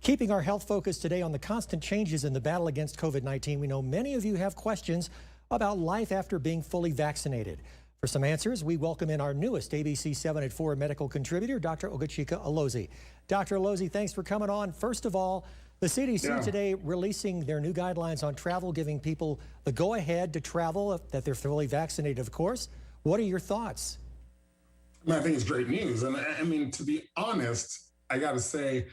Keeping our health focus today on the constant changes in the battle against COVID-19, we know many of you have questions about life after being fully vaccinated. For some answers, we welcome in our newest ABC7 at 4 medical contributor, Dr. Ogachika Alozie. Dr. Alozie, thanks for coming on. First of all, the CDC today releasing their new guidelines on travel, giving people the go-ahead to travel, that they're fully vaccinated, of course. What are your thoughts? I think it's great news. And I mean, to be honest, I got to say,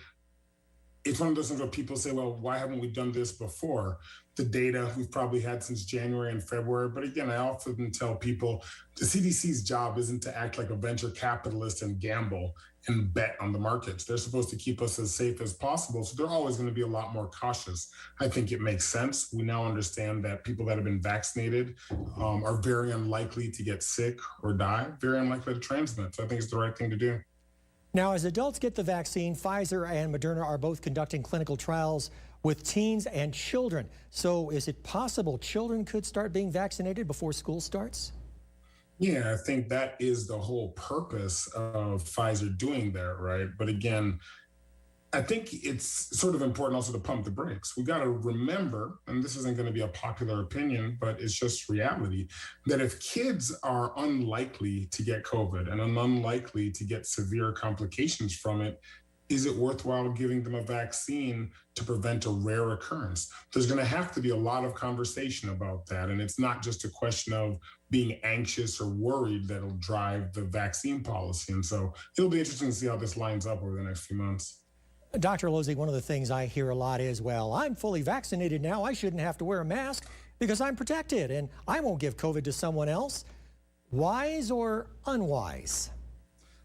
it's one of those things where people say, well, why haven't we done this before? The data we've probably had since January and February. But again, I often tell people the CDC's job isn't to act like a venture capitalist and gamble and bet on the markets. They're supposed to keep us as safe as possible. So they're always going to be a lot more cautious. I think it makes sense. We now understand that people that have been vaccinated are very unlikely to get sick or die, very unlikely to transmit. So I think it's the right thing to do. Now, as adults get the vaccine, Pfizer and Moderna are both conducting clinical trials with teens and children. So is it possible children could start being vaccinated before school starts? Yeah, I think that is the whole purpose of Pfizer doing that, right? But again, I think it's sort of important also to pump the brakes. We got to remember, and this isn't going to be a popular opinion, but it's just reality, that if kids are unlikely to get COVID and unlikely to get severe complications from it, is it worthwhile giving them a vaccine to prevent a rare occurrence? There's going to have to be a lot of conversation about that. And it's not just a question of being anxious or worried that'll drive the vaccine policy. And so it'll be interesting to see how this lines up over the next few months. Dr. Alozie, one of the things I hear a lot is, well, I'm fully vaccinated now. I shouldn't have to wear a mask because I'm protected and I won't give COVID to someone else. Wise or unwise?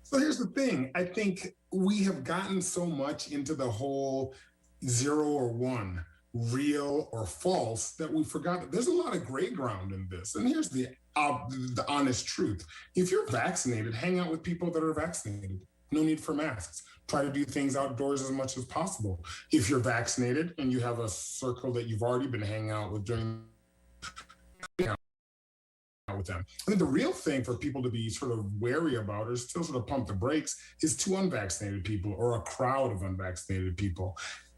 So here's the thing. I think we have gotten so much into the whole 0 or 1, real or false, that we forgot that there's a lot of gray ground in this. And here's the honest truth. If you're vaccinated, hang out with people that are vaccinated. No need for masks. Try to do things outdoors as much as possible. If you're vaccinated and you have a circle that you've already been hanging out with during with them. I think the real thing for people to be sort of wary about or still sort of pump the brakes is to unvaccinated people or a crowd of unvaccinated people.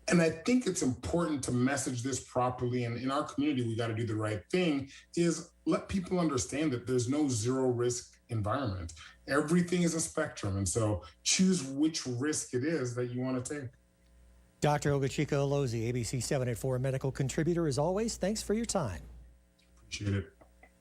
And I think it's important to message this properly. And in our community, we got to do the right thing, is let people understand that there's no zero risk environment. Everything is a spectrum. And so choose which risk it is that you want to take. Dr. Ogachika Alozie, ABC7 at 4 medical contributor. As always, thanks for your time. Appreciate it.